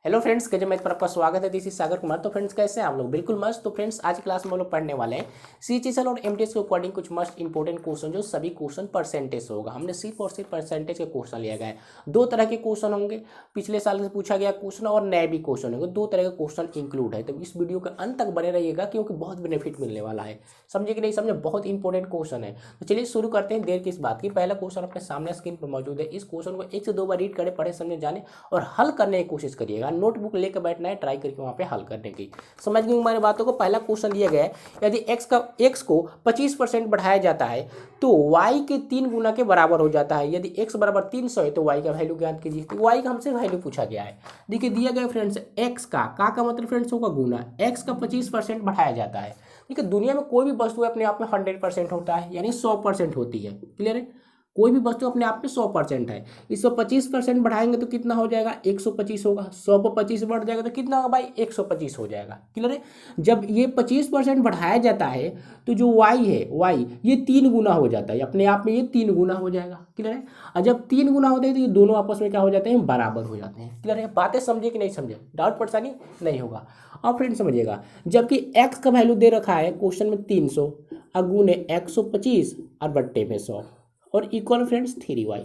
Hello friends, कैसे math पर आपका स्वागत है। This is Sagar Kumar. तो फ्रेंड्स कैसे हैं आप लोग? बिल्कुल मस्त। तो फ्रेंड्स आज की क्लास में हम लोग पढ़ने वाले हैं सीएचएसएल और एमटीएस के अकॉर्डिंग कुछ मस्ट इंपॉर्टेंट क्वेश्चन, जो सभी क्वेश्चन परसेंटेज से होगा। हमने सिर्फ और सिर्फ परसेंटेज के क्वेश्चन लिया गया है। दो तरह के क्वेश्चन होंगे, पिछले साल से पूछा गया क्वेश्चन और नए भी क्वेश्चन होंगे। दो तरह के क्वेश्चन इंक्लूड है, तो इस वीडियो के अंत तक बने रहिएगा क्योंकि बहुत बेनिफिट मिलने वाला है। समझे कि नहीं समझे? बहुत इंपॉर्टेंट क्वेश्चन है। तो चलिए शुरू करते हैं, देर किस बात की। पहला क्वेश्चन अपने सामने स्क्रीन पर मौजूद है। इस क्वेश्चन को 1 से 2 बार रीड करें, पढ़े समझे जाने और हल करने की कोशिश करिएगा। नोटबुक लेकर बैठना है, ट्राई करके वहाँ पे हल करने की। समझ गए हमारी बातों को? पहला क्वेश्चन दिया गया है, यदि x को 25% बढ़ाया जाता है तो y के 3 गुना के बराबर हो जाता है। यदि x बराबर 300 है तो y का वैल्यू ज्ञात कीजिए। तो y का हमसे वैल्यू पूछा गया है। देखिए दिया गया फ्रेंड्स, x का मतलब फ्रेंड्स होगा गुना, x का 25% बढ़ाया जाता है। देखिए दुनिया में कोई भी वस्तु अपने आप में 100% होता है, यानी 100% होती है। क्लियर है? कोई भी वस्तु अपने आप में 100% है। इसको 25% बढ़ाएंगे तो कितना हो जाएगा? 125 होगा। 100 पर 25 बढ़ जाएगा तो कितना होगा भाई? 125 हो जाएगा। क्लियर है? जब ये 25% बढ़ाया जाता है तो जो y है, y ये 3 गुना हो जाता है, अपने आप में ये 3 गुना हो जाएगा। क्लियर है? और जब 3 गुना होते हैं तो ये दोनों आपस में क्या हो जाते हैं? बराबर हो जाते हैं। क्लियर है? बातें समझे कि नहीं समझे? डाउट परेशानी नहीं होगा। अब फ्रेंड समझिएगा, जबकि x का वैल्यू दे रखा है क्वेश्चन में 300 और गुने 125 और बट्टे में 100 और इक्वल फ्रेंड्स 3y।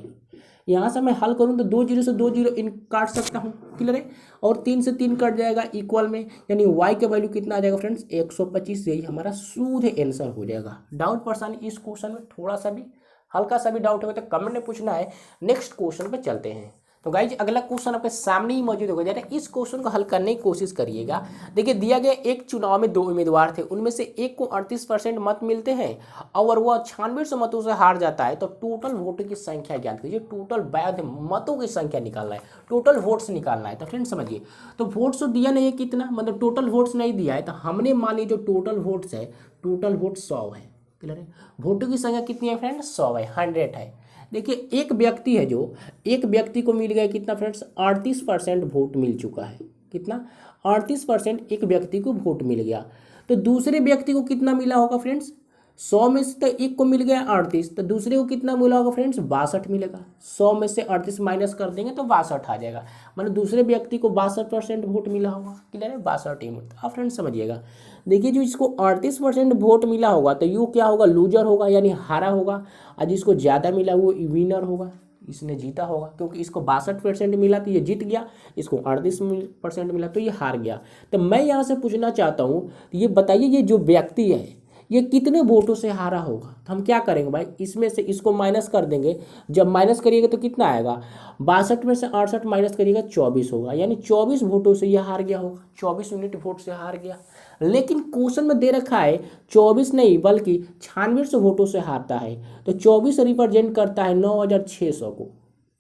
यहाँ से मैं हल करूँ तो 2 जीरो से 2 जीरो इन काट सकता हूँ। क्लियर है? और 3 से 3 कट जाएगा इक्वल में, यानी y का वैल्यू कितना आ जाएगा फ्रेंड्स? 125। यही हमारा शुद्ध आंसर हो जाएगा। डाउट परेशानी इस क्वेश्चन में थोड़ा सा भी, हल्का सा भी डाउट होगा तो कमेंट में पूछना है। नेक्स्ट क्वेश्चन पे चलते हैं। तो गाइज अगला क्वेश्चन आपके सामने ही मौजूद होगा, जरा इस क्वेश्चन को हल करने की कोशिश करिएगा। देखिए दिया गया एक चुनाव में 2 उम्मीदवार थे, उनमें से एक को 38% मत मिलते हैं और वह 96 मतों से हार जाता है। तो टोटल वोटों की संख्या ज्ञात कीजिए। टोटल वैध मतों की संख्या निकालना है, टोटल वोट्स निकालना है। तो फ्रेंड समझिए, तो वोट्स तो दिया नहीं है कितना, मतलब टोटल वोट्स नहीं दिया है, तो हमने मान ली जो टोटल वोट्स है, टोटल वोट 100 है। क्लियर है? वोटों की संख्या कितनी है फ्रेंड? 100 है, 100 है। देखिए एक व्यक्ति है, जो एक व्यक्ति को मिल गया कितना फ्रेंड्स? 38% वोट मिल चुका है। कितना? 38% एक व्यक्ति को वोट मिल गया। तो दूसरे व्यक्ति को कितना मिला होगा फ्रेंड्स? 100 में से तो एक को मिल गया 38, तो दूसरे को कितना मिला होगा फ्रेंड्स? 62 मिलेगा। 100 में से 38 माइनस कर देंगे तो 62 आ जाएगा, मतलब दूसरे व्यक्ति को 62% वोट मिला होगा। क्लियर है? 62 यूनिट। अब फ्रेंड्स समझिएगा, देखिए जो इसको 38% वोट मिला होगा तो यू क्या होगा? लूजर होगा, यानी हारा होगा। और जिसको ज़्यादा मिला वो विनर होगा, इसने जीता होगा, क्योंकि इसको 62% मिला तो ये जीत गया, इसको 38% मिला तो ये हार गया। तो मैं यहाँ से पूछना चाहता हूँ, ये बताइए ये जो व्यक्ति है ये कितने वोटों से हारा होगा? तो हम क्या करेंगे भाई, इसमें से इसको माइनस कर देंगे। जब माइनस करिएगा तो कितना आएगा? 62 में से 68 माइनस करिएगा 24 होगा, यानी 24 वोटों से ये हार गया होगा। 24 यूनिट वोट से हार गया। लेकिन क्वेश्चन में दे रखा है 24 नहीं बल्कि 96 वोटों से हारता है, तो 24 रिप्रेजेंट करता है 9600 को।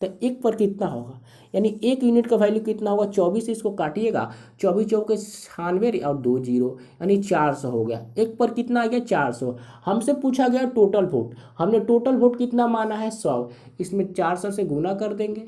तो एक पर कितना होगा, यानी एक यूनिट का वैल्यू कितना होगा? 24 इसको काटिएगा, 24 चौके 96 और 2 जीरो, यानी 400 हो गया। एक पर कितना आ गया? 400। हमसे पूछा गया टोटल वोट, हमने टोटल वोट कितना माना है? 100। इसमें 400 से गुना कर देंगे।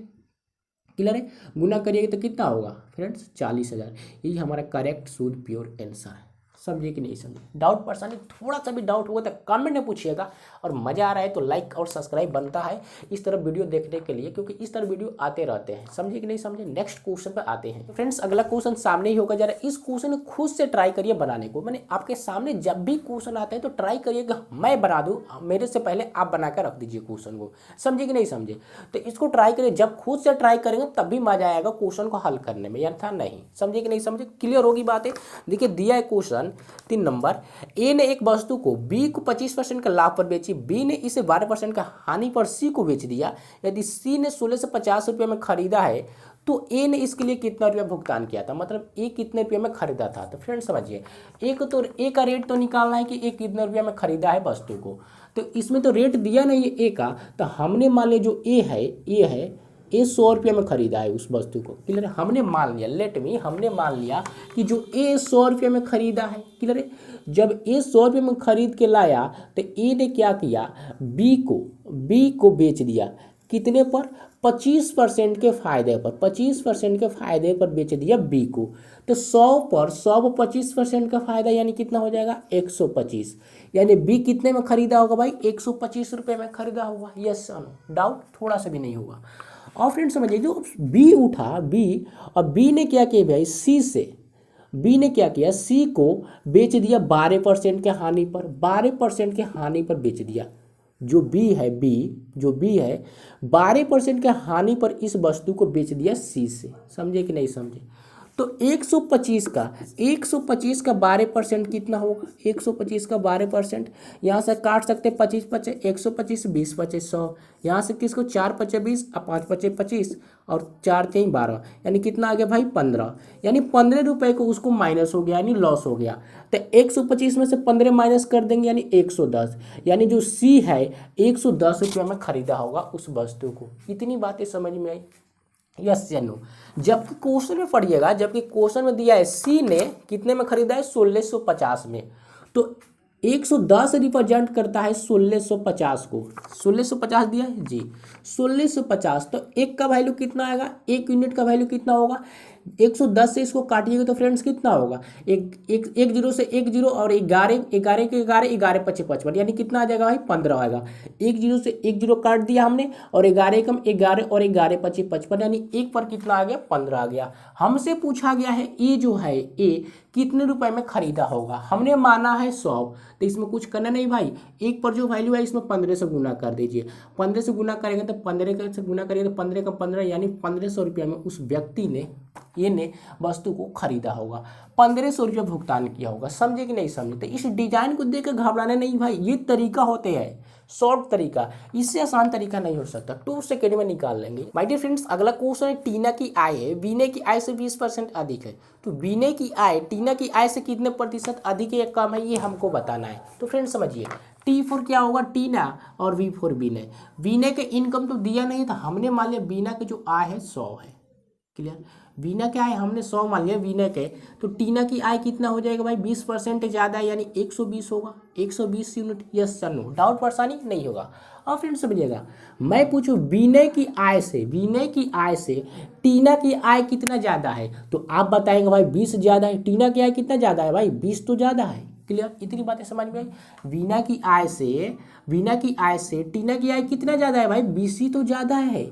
क्लियर है? गुना करिएगा तो कितना होगा फ्रेंड्स? 40,000। यही हमारा करेक्ट शुद्ध प्योर आंसर है। समझिए कि नहीं समझे? डाउट परेशानी थोड़ा सा भी डाउट होगा तो कमेंट में पूछिएगा। और मज़ा आ रहा है तो लाइक और सब्सक्राइब बनता है इस तरह वीडियो देखने के लिए, क्योंकि इस तरह वीडियो आते रहते हैं। समझे कि नहीं समझे? नेक्स्ट क्वेश्चन पर आते हैं। तो फ्रेंड्स अगला क्वेश्चन सामने ही होगा, जरा इस क्वेश्चन को खुद से ट्राई करिए बनाने को। मैंने आपके सामने जब भी क्वेश्चन आते हैं तो ट्राई करिएगा मैं बना दूँ, मेरे से पहले आप बना कर रख दीजिए क्वेश्चन को। समझे कि नहीं समझे? तो इसको ट्राई करिए, जब खुद से ट्राई करेंगे तब भी मजा आएगा क्वेश्चन को हल करने में, अन्यथा नहीं। समझे कि नहीं समझे? क्लियर होगी बातें? देखिए दिया है क्वेश्चन 3 नंबर, ए ने एक वस्तु को बी को 25% का लाभ पर बेची, बी ने इसे 12% का हानि पर सी को बेच दिया। यदि सी ने 16 से 50 रुपये में खरीदा है तो ए ने इसके लिए कितना रुपया भुगतान किया था, मतलब ए कितने रुपये में खरीदा था। तो फ्रेंड समझिए, ए का रेट तो निकालना है कि ए कितने रुपये में खरीदा है वस्तु को। तो इसमें तो रेट दिया नहीं है ए का, तो हमने मान लिया जो ए है ए 100 रुपये में खरीदा है उस वस्तु को। क्लियर है? हमने मान लिया, हमने मान लिया कि जो ए 100 रुपये में खरीदा है। क्लियर है? जब ए 100 रुपये में खरीद के लाया तो ए ने क्या किया? बी को बेच दिया। कितने पर? 25% के फायदे पर, 25% के फायदे पर बेच दिया बी को। तो 100 पर 25% का फायदा, यानी कितना हो जाएगा? 125। यानी बी कितने में खरीदा होगा भाई? 125 रुपये में खरीदा होगा। यस नो डाउट थोड़ा सा भी नहीं होगा। और फ्रेंड समझिए जो बी उठा बी, और बी ने क्या किया भाई सी से, बी ने क्या किया सी को बेच दिया 12% के हानि पर, 12% के हानि पर बेच दिया। जो बी है बी जो बी है 12% के हानि पर इस वस्तु को बेच दिया सी से। समझे कि नहीं समझे? तो 125 का 12% कितना होगा? 125 का 12% यहाँ से काट सकते 25 पचे 125, 20 पचे 100, यहाँ से किसको 4 पचे 20 और 5 पचे 25 और 4 3 12, यानी कितना आ गया भाई 15। यानी 15 रुपये को उसको माइनस हो गया यानी लॉस हो गया। तो 125 में से 15 माइनस कर देंगे यानी 110, यानी जो सी है 110 रुपये में खरीदा होगा उस वस्तु को। इतनी बातें समझ में आई? यस या नो? जबकि क्वेश्चन में पढ़िएगा, जबकि क्वेश्चन में दिया है सी ने कितने में खरीदा है 1650 में, तो 110 रिप्रेजेंट करता है 1650 को। 1650 दिया है जी, 1650। तो एक का वैल्यू कितना आएगा? एक यूनिट का वैल्यू कितना होगा? 110 से इसको काटिएगा तो फ्रेंड्स कितना होगा? एक जीरो से एक जीरो और 11 11 के 11 11 पचे 55, यानी कितना आ जाएगा भाई 15 आएगा। एक जीरो से एक जीरो काट दिया हमने और 11 कम 11 और 11 पचे 55, यानी एक पर कितना आ गया 15 आ गया। हमसे पूछा गया है ए जो है ए कितने रुपए में खरीदा होगा, हमने माना है 100, तो इसमें कुछ करना नहीं भाई, एक पर जो वैल्यू है इसमें 15 से गुना कर दीजिए। 15 से गुना करेंगे तो 15 से गुना करिए तो 15 का 15 यानी 1500 रुपये में उस व्यक्ति ने ये ने वस्तु को खरीदा होगा, 1500 रुपये भुगतान किया होगा। समझे कि नहीं समझे? तो इस डिजाइन को देखकर घबराना नहीं भाई, ये तरीका होते हैं शॉर्ट तरीका, इससे आसान तरीका नहीं हो सकता। 2 सेकेंड में निकाल लेंगे। माय डियर फ्रेंड्स, अगला क्वेश्चन है टीना की आय है वीने की आय से 20% अधिक है, तो वीने की आय टीना की आय से कितने प्रतिशत अधिक है या कम है ये हमको बताना है। तो फ्रेंड्स समझिए, टी फॉर क्या होगा टीना और वी फॉर वीने। वीने के इनकम तो दिया नहीं था, हमने मान लिया वीना की जो आय है 100 है। क्लियर? वीना क्या है हमने 100 मान लिया वीना के, तो टीना की आय कितना हो जाएगा भाई 20% ज़्यादा है यानी 120 होगा, 120 unit. Yes sir no? Doubt परेशानी नहीं होगा। और फ्रेंड्स समझिएगा, मैं पूछूं वीने की आय से टीना की आय कितना ज़्यादा है, तो आप बताएंगे भाई 20 ज़्यादा है। टीना की आय कितना ज़्यादा है भाई 20 तो ज़्यादा है। क्लियर? इतनी बातें समझ में आई? वीना की आय से टीना की आय कितना ज़्यादा है भाई 20 ही तो ज़्यादा है,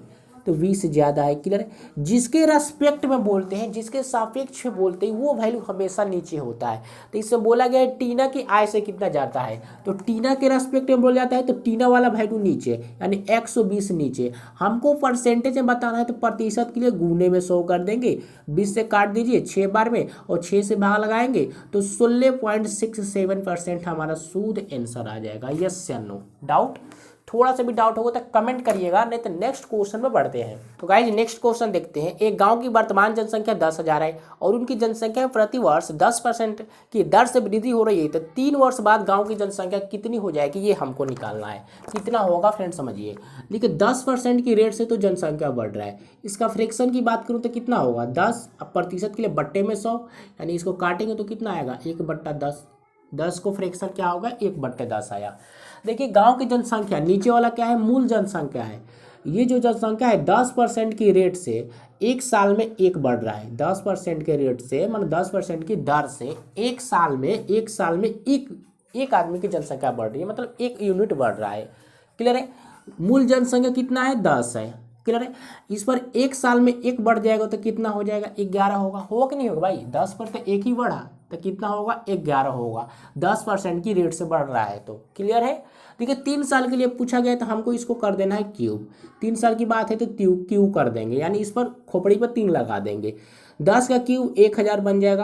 तो 20 ज़्यादा है। क्लियर है? जिसके रेस्पेक्ट में बोलते हैं, जिसके सापेक्ष में बोलते हैं, वो वैल्यू हमेशा नीचे होता है। तो इसमें बोला गया है टीना की आय से कितना जाता है, तो टीना के रेस्पेक्ट में बोला जाता है तो टीना वाला वैल्यू नीचे यानी 120 नीचे। हमको परसेंटेज में बताना है तो प्रतिशत के लिए गुने में 100 कर देंगे, 20 से काट दीजिए 6 बार में और 6 से भाग लगाएंगे तो 16.67% हमारा शुद्ध आंसर आ जाएगा। यस या नो? डाउट? थोड़ा सा भी डाउट होगा तो कमेंट करिएगा, नहीं तो नेक्स्ट क्वेश्चन में बढ़ते हैं। तो गाइज नेक्स्ट क्वेश्चन देखते हैं। एक गांव की वर्तमान जनसंख्या 10,000 है और उनकी जनसंख्या प्रति वर्ष 10% की दर से वृद्धि हो रही है, तो 3 वर्ष बाद गांव की जनसंख्या कितनी हो जाएगी ये हमको निकालना है। कितना होगा फ्रेंड समझिए, देखिए 10% की रेट से तो जनसंख्या बढ़ रहा है, इसका फ्रैक्शन की बात करूँ तो कितना होगा 10, अब प्रतिशत के लिए बट्टे में 100 यानी इसको काटेंगे तो कितना आएगा 1/10। 10 को फ्रैक्शन क्या होगा 1/10 आया। देखिए गांव की जनसंख्या, नीचे वाला क्या है मूल जनसंख्या है, ये जो जनसंख्या है 10% की रेट से एक साल में एक बढ़ रहा है। 10% के रेट से मतलब 10% की दर से एक साल में एक आदमी की जनसंख्या बढ़ रही है, मतलब 1 यूनिट बढ़ रहा है। क्लियर है? मूल जनसंख्या कितना है 10 है। क्लियर है? इस पर एक साल में एक बढ़ जाएगा तो कितना हो जाएगा 11 होगा कि नहीं होगा भाई? 10 पर तो एक ही बढ़ा तो कितना होगा 11 होगा, 10% की रेट से बढ़ रहा है। तो क्लियर है? देखिए 3 साल के लिए पूछा गया तो हमको इसको कर देना है क्यूब। 3 साल की बात है तो क्यूब कर देंगे, यानी इस पर खोपड़ी पर 3 लगा देंगे। 10 का क्यूब 1000 बन जाएगा।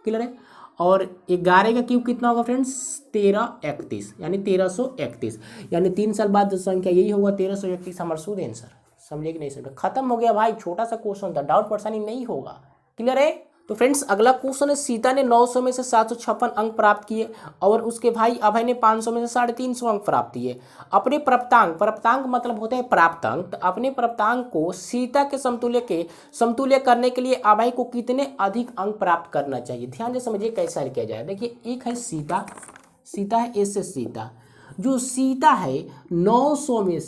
क्लियर है? और 11 का क्यूब कितना होगा फ्रेंड्स 1331 यानी 1331, यानी 3 साल बाद संख्या यही होगा 1331 हमारा शुद्ध आंसर। समझे कि नहीं समझे? खत्म हो गया भाई, छोटा सा क्वेश्चन था, डाउट परेशानी नहीं होगा। क्लियर है? तो फ्रेंड्स अगला क्वेश्चन है, सीता ने 900 में से 756 अंक प्राप्त किए और उसके भाई अभय ने 500 में से 350 अंक प्राप्त किए। अपने प्राप्तांक मतलब होता है प्राप्त अंक, तो अपने प्राप्तांक को सीता के समतुल्य करने के लिए अभय को कितने अधिक अंक प्राप्त करना चाहिए। ध्यान से समझिए कैसा किया जाए। देखिए एक है सीता है ऐसे सीता, जो सीता है 900 में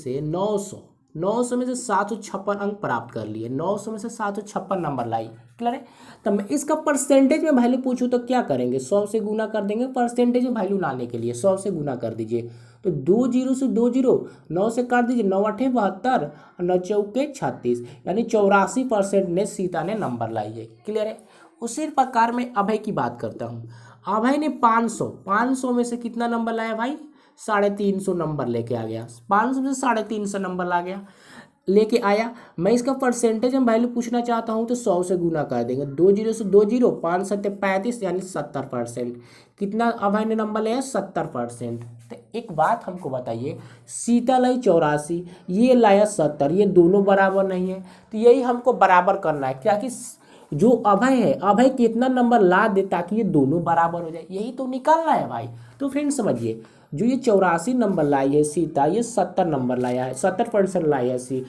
से 756 अंक प्राप्त कर लिए, 900 में से 756 नंबर लाई। क्लियर है? तब मैं इसका परसेंटेज में वैल्यू पूछूं तो क्या करेंगे 100 से गुना कर देंगे, परसेंटेज में वैल्यू लाने के लिए 100 से गुना कर दीजिए तो 2 जीरो से 2 जीरो, 9 से काट दीजिए, 9 8 72, 9 चौके 36, यानी 84% ने सीता ने नंबर लाई है। क्लियर है। उसी प्रकार में अभय की बात करता हूँ। अभय ने 500 में से कितना नंबर लाया भाई? 350 नंबर लेके आ गया। 500 में से 350 नंबर ला गया, लेके आया। मैं इसका परसेंटेज हम वैल्यू पूछना चाहता हूँ तो 100 से गुना कर देंगे। 2 जीरो से 2 जीरो, 5 7 35, यानी 70%। कितना अभय ने नंबर लिया? 70%। तो एक बात हमको बताइए, सीता लाई 84, ये लाया 70, ये दोनों बराबर नहीं है। तो यही हमको बराबर करना है, क्या कि जो अभय है, अभय कितना नंबर ला दे ताकि ये दोनों बराबर हो जाए, यही तो निकालना है भाई। तो फ्रेंड्स समझिए, जो ये 84 नंबर लाई है सीता, ये 70 नंबर लाया है, 70% लाया है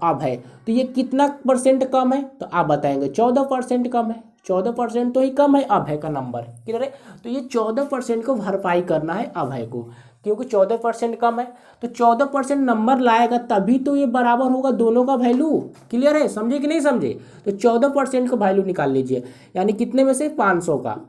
अभय। तो ये कितना परसेंट कम है? तो आप बताएंगे 14% कम है। 14% तो ही कम है अभय का नंबर। क्लियर है। तो ये 14% को भरपाई करना है अभय को, क्योंकि 14% कम है। तो 14% नंबर लाएगा तभी तो ये बराबर होगा दोनों का वैल्यू। क्लियर है, समझे कि नहीं समझे? तो 14% का वैल्यू निकाल लीजिए, यानी कितने में से? 500 का।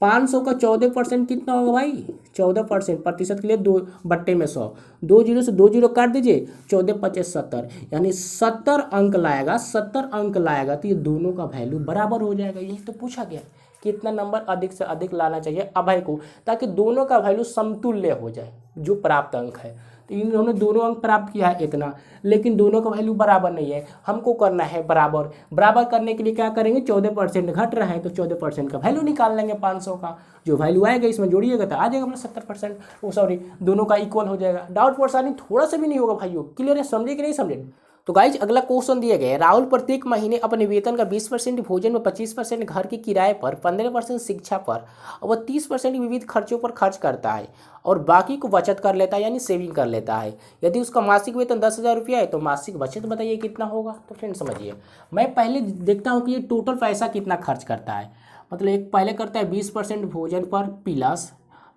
500 का 14% कितना होगा भाई? 14%। प्रतिशत के लिए 2 बट्टे में 100, 2 जीरो से 2 जीरो काट दीजिए, 14 25 70, यानी 70 अंक लाएगा। 70 अंक लाएगा तो ये दोनों का वैल्यू बराबर हो जाएगा। यही तो पूछा गया, कितना नंबर अधिक से अधिक लाना चाहिए अभय को, ताकि दोनों का वैल्यू समतुल्य हो जाए जो प्राप्त अंक है। तो इन्होंने दोनों अंक प्राप्त किया है इतना, लेकिन दोनों का वैल्यू बराबर नहीं है। हमको करना है बराबर। बराबर करने के लिए क्या करेंगे? 14% घट रहा है तो 14% का वैल्यू निकाल लेंगे। 500 का जो वैल्यू आएगा इसमें जोड़िएगा तो आ जाएगा अपना 70%। वो सॉरी, दोनों का इक्वल हो जाएगा। डाउट परेशानी थोड़ा सा भी नहीं होगा भाइयों। क्लियर है, समझे कि नहीं समझे? तो गाइज अगला क्वेश्चन दिया गया है, राहुल प्रत्येक महीने अपने वेतन का 20% भोजन में, 25% घर के किराए पर, 15% शिक्षा पर और 30% विविध खर्चों पर खर्च करता है और बाकी को बचत कर लेता है, यानी सेविंग कर लेता है। यदि उसका मासिक वेतन 10,000 रुपया है तो मासिक बचत बताइए कितना होगा। तो फ्रेंड समझिए, मैं पहले देखता हूँ कि ये टोटल पैसा कितना खर्च करता है। मतलब एक पहले करता है 20% भोजन पर प्लस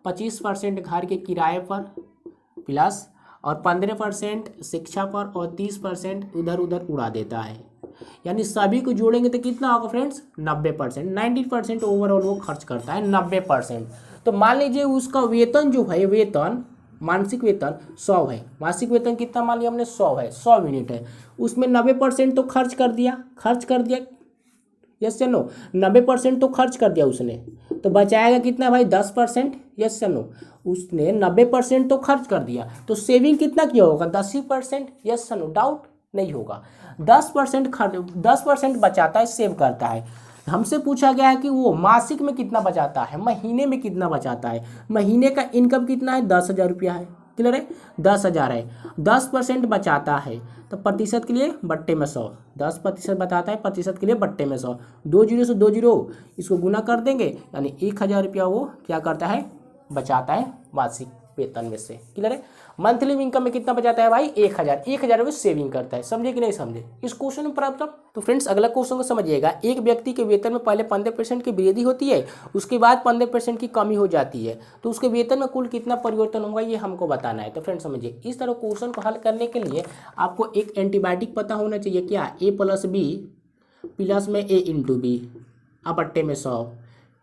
25% घर के किराए पर प्लस और 15% शिक्षा पर और 30% इधर उधर उड़ा देता है। यानी सभी को जोड़ेंगे तो कितना होगा फ्रेंड्स? 90%। 90% ओवरऑल वो खर्च करता है, 90%। तो मान लीजिए उसका वेतन जो है, वेतन मासिक वेतन 100 है। मासिक वेतन कितना मान लिया हमने? 100 है, 100 यूनिट है। उसमें 90% तो खर्च कर दिया। यस या नो? 90% तो खर्च कर दिया उसने, तो बचाएगा कितना भाई? 10%। यस या नो? उसने 90% तो खर्च कर दिया, तो सेविंग कितना किया होगा? 10%। यस या नो? डाउट नहीं होगा। 10% बचाता है, सेव करता है। हमसे पूछा गया है कि वो मासिक में कितना बचाता है, महीने में कितना बचाता है। महीने का इनकम कितना है? 10,000 रुपया है। क्लियर है? 10,000 है, 10% बचाता है तो प्रतिशत के लिए बट्टे में 100। 10% बताता है, प्रतिशत के लिए बट्टे में 100। 2 जीरो से 2 जीरो, इसको गुना कर देंगे, यानी 1,000 रुपया वो क्या करता है? बचाता है मासिक वेतन में से। क्लियर है? मंथली इनकम में कितना बचाता है भाई? 1,000 रुपये सेविंग करता है। समझे कि नहीं समझे इस क्वेश्चन में प्रॉब्लम? तो फ्रेंड्स अगला क्वेश्चन को समझिएगा। एक व्यक्ति के वेतन में पहले 15% की वृद्धि होती है, उसके बाद 15% की कमी हो जाती है, तो उसके वेतन में कुल कितना परिवर्तन होगा ये हमको बताना है। तो फ्रेंड्स समझिए, इस तरह क्वेश्चन को हल करने के लिए आपको एक एंटीबायोटिक पता होना चाहिए। क्या? A + B प्लस में A × B अपट्टे में 100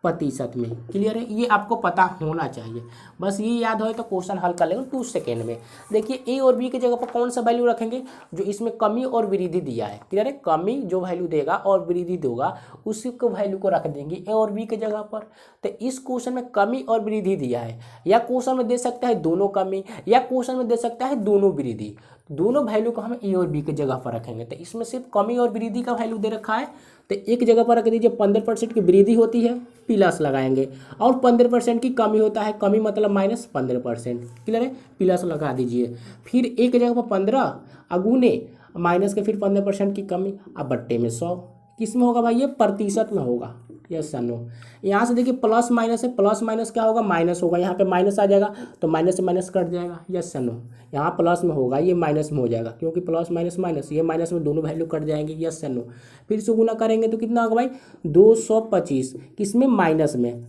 प्रतिशत में। क्लियर है? ये आपको पता होना चाहिए। बस ये याद हो तो क्वेश्चन हल कर लेंगे 2 सेकेंड में। देखिए, ए और बी की जगह पर कौन सा वैल्यू रखेंगे? जो इसमें कमी और वृद्धि दिया है। क्लियर है? कमी जो वैल्यू देगा और वृद्धि देगा उसी को वैल्यू को रख देंगे ए और बी की जगह पर। तो इस क्वेश्चन में कमी और वृद्धि दिया है, या क्वेश्चन में दे सकता है दोनों कमी, या क्वेश्चन में दे सकता है दोनों वृद्धि। दोनों वैल्यू को हम ए और बी की जगह पर रखेंगे। तो इसमें सिर्फ कमी और वृद्धि का वैल्यू दे रखा है, तो एक जगह पर रख दीजिए। 15% की वृद्धि होती है, प्लस लगाएंगे, और 15% की कमी होता है, कमी मतलब -15%। क्लियर है? प्लस लगा दीजिए। फिर एक जगह पर 15 अगुने माइनस के फिर 15% की कमी, अब बट्टे में 100। किस में होगा भाई? ये प्रतिशत में होगा। यस या नो? यहाँ से देखिए प्लस माइनस है, प्लस माइनस क्या होगा? माइनस होगा। यहाँ पे माइनस आ जाएगा तो माइनस से माइनस कट जाएगा। यस या नो? यहाँ प्लस में होगा, ये माइनस में हो जाएगा, क्योंकि प्लस माइनस माइनस, ये माइनस में दोनों वैल्यू कट जाएंगे। यस या नो? फिर से गुना करेंगे तो कितना होगा भाई? 225 किस में? माइनस में,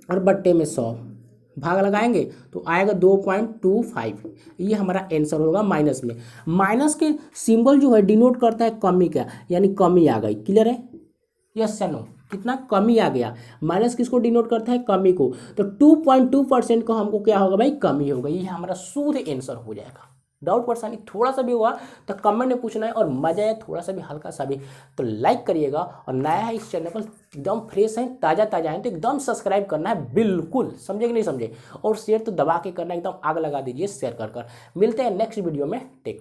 और बट्टे में 100 भाग लगाएंगे तो आएगा 2.25। ये हमारा आंसर होगा माइनस में। माइनस के सिंबल जो है डिनोट करता है कमी का, यानी कमी आ गई। क्लियर है? यस या नो? कितना कमी आ गया, माइनस किसको डिनोट करता है, कमी को, तो 2.2% का हमको क्या होगा भाई, कमी होगा। ये हमारा शुद्ध आंसर हो जाएगा। डाउट परेशानी थोड़ा सा भी हुआ तो कमेंट में पूछना है, और मजा है थोड़ा सा भी हल्का सा भी तो लाइक करिएगा, और नया है इस चैनल पर, एकदम फ्रेश है, ताज़ा ताज़ा है, तो एकदम सब्सक्राइब करना है बिल्कुल, समझे कि नहीं समझे, और शेयर तो दबा के करना, एकदम आग लगा दीजिए शेयर कर। मिलते हैं नेक्स्ट वीडियो में, टेक केयर।